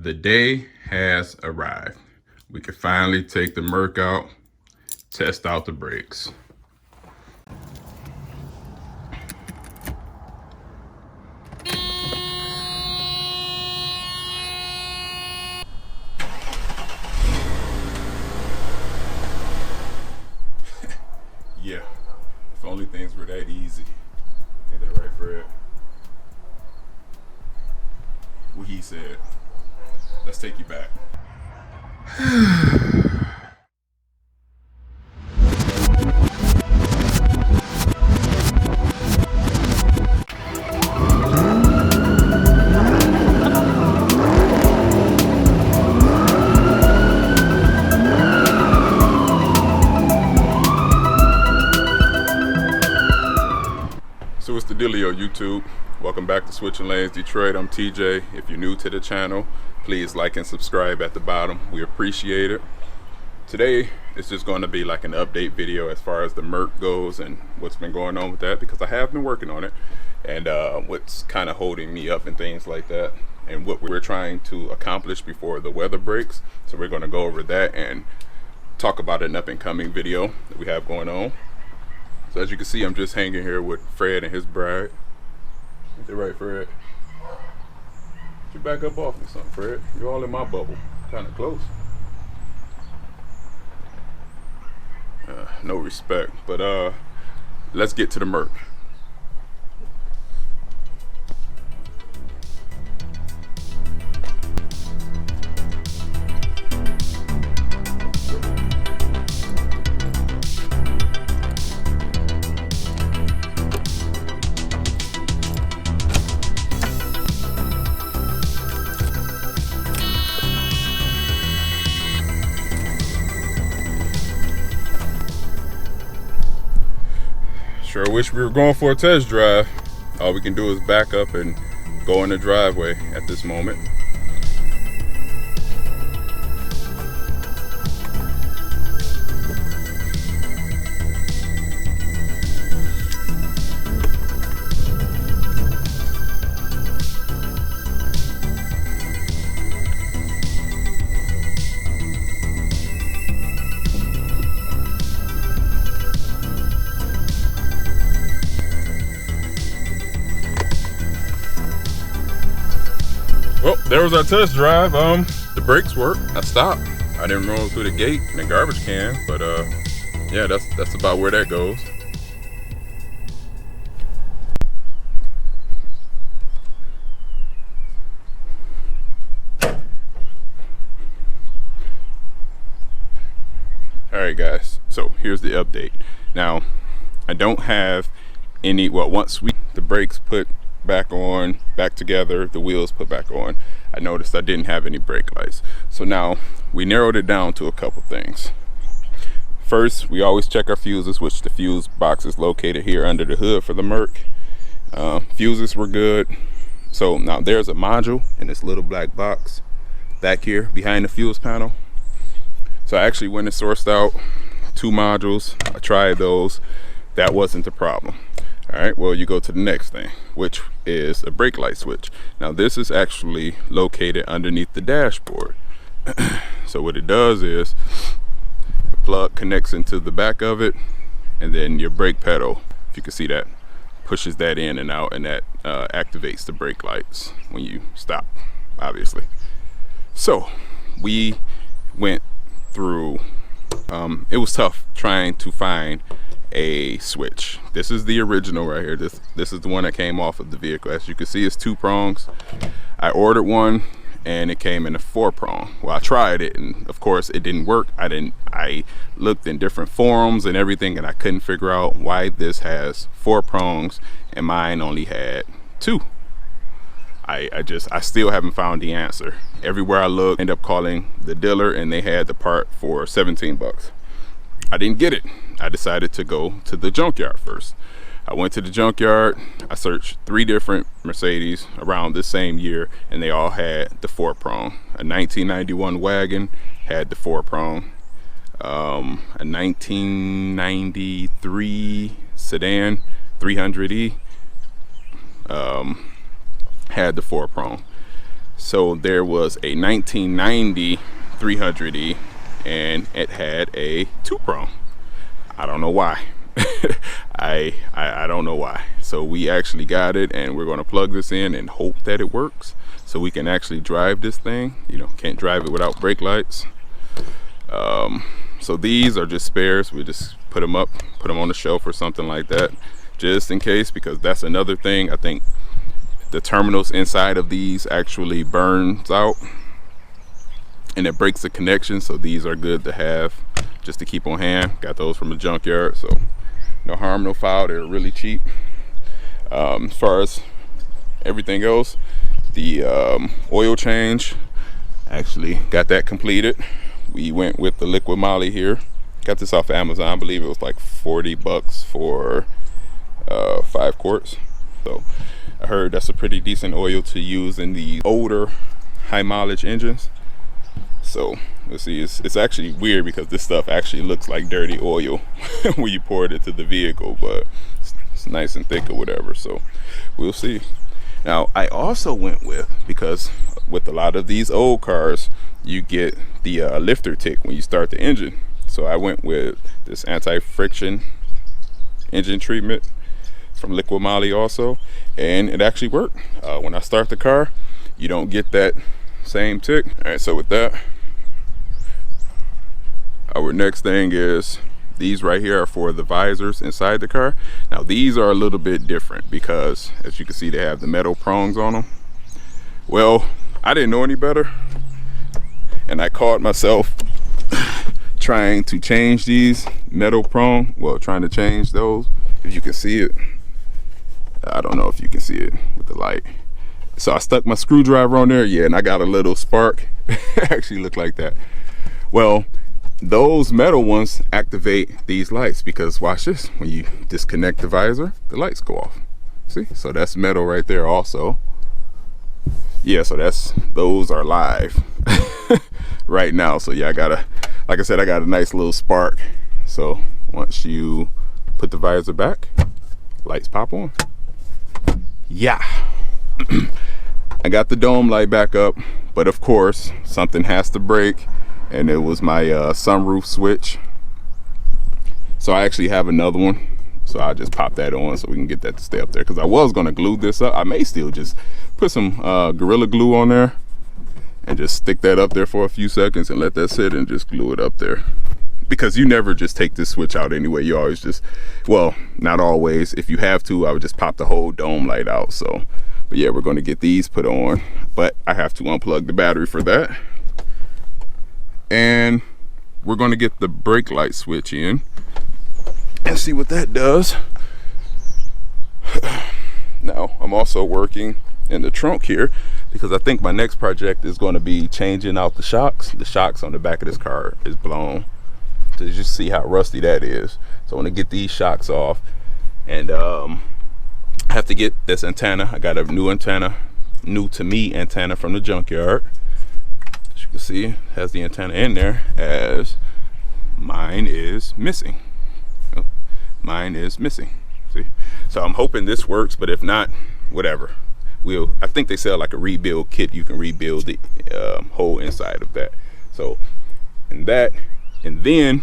The day has arrived. We can finally take the Merc out, test out the brakes. Yeah, if only things were that easy. Ain't that right, Fred? What he said. Let's take you back. So what's the dealio, YouTube? Welcome back to Switching Lanes Detroit. I'm TJ. If you're new to the channel, please like and subscribe at the bottom. We appreciate it. Today it's just going to be like an update video as far as the Merc goes and what's been going on with that, because I have been working on it and what's kind of holding me up and things like that, and what we're trying to accomplish before the weather breaks. So we're going to go over that and talk about an up and coming video that we have going on. So as you can see, I'm just hanging here with Fred and his bride. Is that right, Fred? You back up off me something, Fred. You're all in my bubble. Kind of close. No respect. But let's get to the Merc. Sure wish we were going for a test drive. All we can do is back up and go in the driveway at this moment. Well, there was our test drive. The brakes worked. I stopped. I didn't roll through the gate in the garbage can, but yeah, that's about where that goes. All right, guys. So here's the update. Now, I don't have any. Well, once the brakes put back on, back together, the wheels put back on, I noticed I didn't have any brake lights. So now we narrowed it down to a couple things. First, we always check our fuses, which the fuse box is located here under the hood for the Merc. Fuses were good. So now there's a module in this little black box back here behind the fuse panel. So I actually went and sourced out 2 modules. I tried those. That wasn't the problem. All right, well, you go to the next thing, which is a brake light switch. Now this is actually located underneath the dashboard. So what it does is the plug connects into the back of it, and then your brake pedal, if you can see that, pushes that in and out, and that activates the brake lights when you stop, obviously. So we went through, it was tough trying to find a switch. This is the original right here. This is the one that came off of the vehicle. As you can see, it's 2 prongs. I ordered one and it came in a 4-prong. Well, I tried it and of course it didn't work. I looked in different forums and everything, and I couldn't figure out why this has 4 prongs and mine only had 2. I still haven't found the answer. Everywhere I look, I end up calling the dealer and they had the part for 17 bucks. I didn't get it. I decided to go to the junkyard first. I went to the junkyard. I searched 3 different Mercedes around this same year, and they all had the 4-prong. A 1991 Wagner had the 4-prong. A 1993 sedan 300E had the 4-prong. So there was a 1990 300E and it had a 2-prong. I don't know why. I don't know why. So we actually got it, and we're going to plug this in and hope that it works so we can actually drive this thing. You know, can't drive it without brake lights. So these are just spares. We just put them up, put them on the shelf or something like that, just in case, because that's another thing. I think the terminals inside of these actually burns out and it breaks the connection. So these are good to have just to keep on hand. Got those from the junkyard, so no harm, no foul. They're really cheap. As far as everything else, the oil change, actually got that completed. We went with the liquid moly here. Got this off of Amazon. I believe it was like 40 bucks for 5 quarts. So I heard that's a pretty decent oil to use in the older high mileage engines. So let's see, it's actually weird because this stuff actually looks like dirty oil when you pour it into the vehicle, but it's nice and thick or whatever. So we'll see. Now I also went with, because with a lot of these old cars you get the lifter tick when you start the engine. So I went with this anti-friction engine treatment from Liquid Moly also, and it actually worked. When I start the car, you don't get that same tick. All right, so with that, our next thing is these right here are for the visors inside the car. Now these are a little bit different because, as you can see, they have the metal prongs on them. Well, I didn't know any better, and I caught myself trying to change these metal prong, trying to change those. If you can see it, I don't know if you can see it with the light. So I stuck my screwdriver on there, yeah, and I got a little spark. It actually looked like that. Well, those metal ones activate these lights, because watch this, when you disconnect the visor, the lights go off. See, so that's metal right there also. Yeah, so those are live right now. So yeah, like I said, I got a nice little spark. So once you put the visor back, lights pop on. Yeah. I got the dome light back up, but of course something has to break, and it was my sunroof switch. So I actually have another one, so I'll just pop that on so we can get that to stay up there, because I was going to glue this up. I may still just put some Gorilla Glue on there and just stick that up there for a few seconds and let that sit and just glue it up there, because you never just take this switch out anyway. You always just, well, not always. If you have to, I would just pop the whole dome light out. So, but yeah, we're going to get these put on, but I have to unplug the battery for that. And we're going to get the brake light switch in and see what that does. Now I'm also working in the trunk here, because I think my next project is going to be changing out the shocks. The shocks on the back of this car is blown, to just see how rusty that is. So I want to get these shocks off, and I have to get this antenna. I got a new antenna, new to me antenna from the junkyard. As you can see, it has the antenna in there, as mine is missing. Mine is missing. See, so I'm hoping this works, but if not, whatever. I think they sell like a rebuild kit. You can rebuild the whole inside of that. So, and then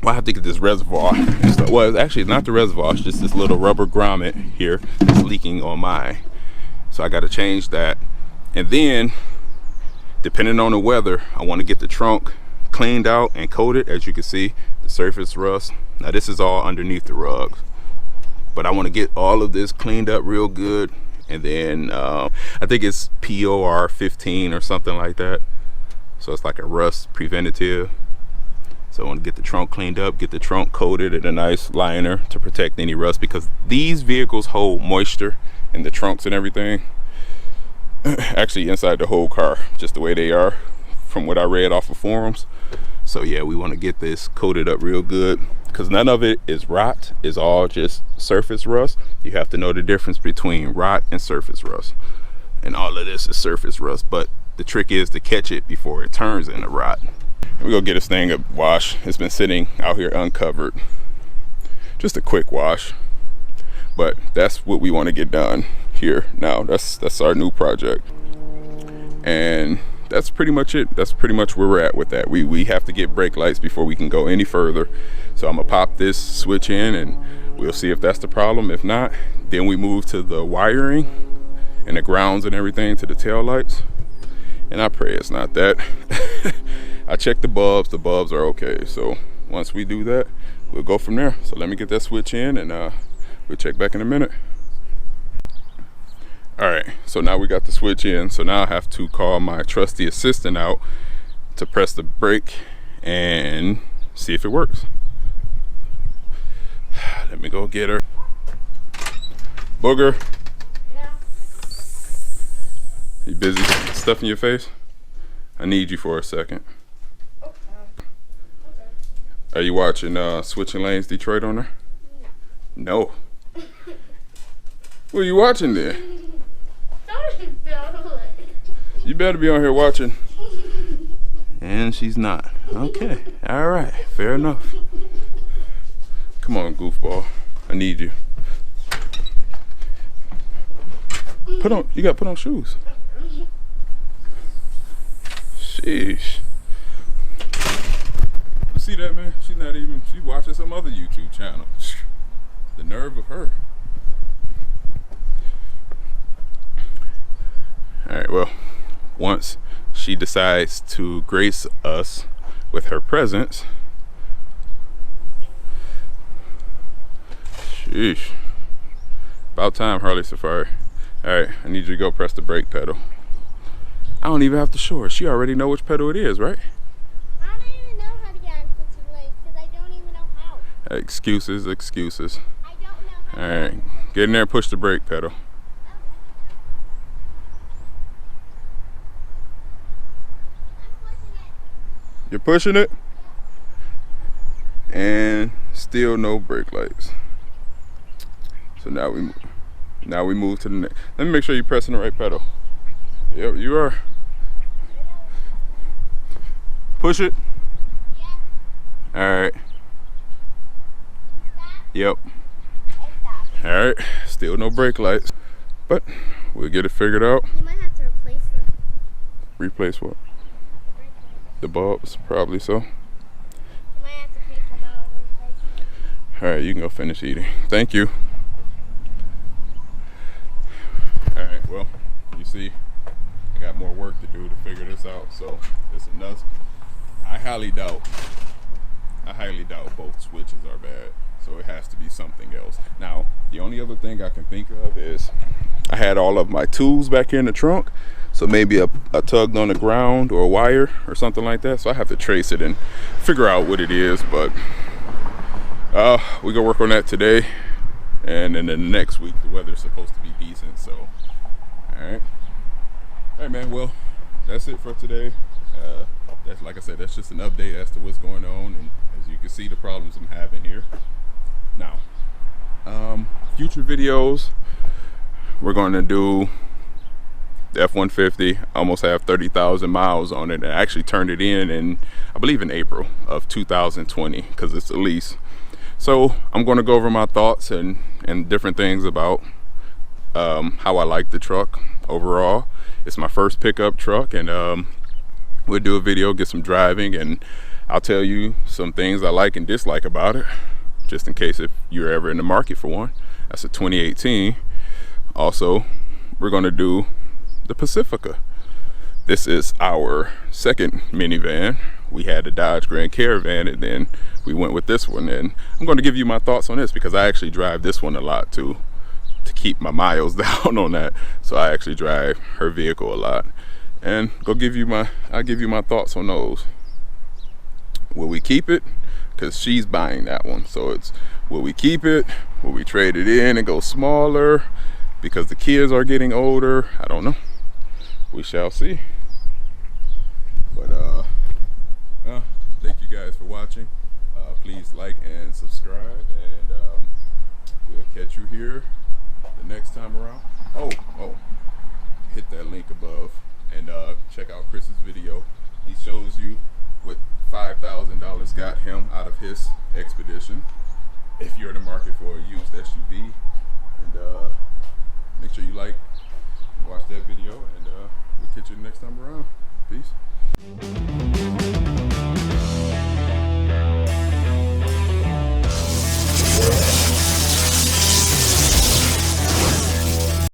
I have to get this reservoir and stuff. Well, it's actually not the reservoir, it's just this little rubber grommet here that's leaking on mine. So I got to change that. And then, depending on the weather, I want to get the trunk cleaned out and coated. As you can see, the surface rust. Now this is all underneath the rugs, but I want to get all of this cleaned up real good. And then I think it's POR 15 or something like that. So it's like a rust preventative. So I want to get the trunk cleaned up, get the trunk coated in a nice liner to protect any rust, because these vehicles hold moisture in the trunks and everything. Actually inside the whole car, just the way they are from what I read off of forums. So yeah, we want to get this coated up real good, because none of it is rot, it's all just surface rust. You have to know the difference between rot and surface rust, and all of this is surface rust, but the trick is to catch it before it turns into rot. We're gonna get this thing a wash. It's been sitting out here uncovered. Just a quick wash, but that's what we want to get done here now. That's our new project. and that's pretty much it. That's pretty much where we're at with that. We have to get brake lights before we can go any further. So I'm gonna pop this switch in and we'll see if that's the problem. If not, then we move to the wiring and the grounds and everything to the tail lights. And I pray it's not that. I checked the bulbs are okay. So once we do that, we'll go from there. So let me get that switch in and we'll check back in a minute. All right, so now we got the switch in. So now I have to call my trusty assistant out to press the brake and see if it works. Let me go get her. Booger. Yeah. You busy stuffing your face? I need you for a second. Okay. Are you watching Switching Lanes Detroit on there? No. What are you watching then? You better be on here watching. And she's not. Okay. All right. Fair enough. Come on, goofball. I need you. You gotta put on shoes. Sheesh. You see that, man? She's watching some other YouTube channel. The nerve of her. All right, well, once she decides to grace us with her presence, sheesh, about time, Harley Safari. All right, I need you to go press the brake pedal. I don't even have to show her. She already know which pedal it is, right? I don't even know how to get on switching lanes because I don't even know how. Excuses. I don't know how. All right, get in there and push the brake pedal. You're pushing it, and still no brake lights. So now we move to the next. Let me make sure you're pressing the right pedal. Yep, you are. Push it. Yeah. All right. Yep. Stop. All right. Still no brake lights, but we'll get it figured out. You might have to replace them. Replace what? The bulbs, probably so. You might have to take them out and replace them. All right, you can go finish eating. Thank you. All right, well, you see, I got more work to do to figure this out. So it's a nuts. I highly doubt both switches are bad. So it has to be something else. Now, the only other thing I can think of is I had all of my tools back here in the trunk. So maybe a tugged on the ground or a wire or something like that. So I have to trace it and figure out what it is. But we gonna work on that today. And then the next week, the weather's supposed to be decent. So, all right, man. Well, that's it for today. That's, like I said, that's just an update as to what's going on. And as you can see, the problems I'm having here. Now, future videos, we're going to do the F-150. I almost have 30,000 miles on it. I actually turned it in I believe in April of 2020 because it's a lease. So I'm going to go over my thoughts and different things about how I like the truck overall. It's my first pickup truck, and we'll do a video, get some driving, and I'll tell you some things I like and dislike about it, just in case if you're ever in the market for one. That's a 2018. Also, we're going to do the Pacifica. This is our second minivan. We had the Dodge Grand Caravan, and then we went with this one. And I'm going to give you my thoughts on this because I actually drive this one a lot too, to keep my miles down on that. So I actually drive her vehicle a lot, and I'll give you my thoughts on those. Will we keep it? Because she's buying that one. So it's, will we keep it? Will we trade it in and go smaller because the kids are getting older? I don't know. We shall see. But thank you guys for watching. Please like and subscribe, and we'll catch you here the next time around. Oh, hit that link above and check out Chris's video. He shows you what $5,000 got him out of his expedition. If you're in the market for a used SUV, and make sure you like and watch that video, and We'll catch you next time around. Peace.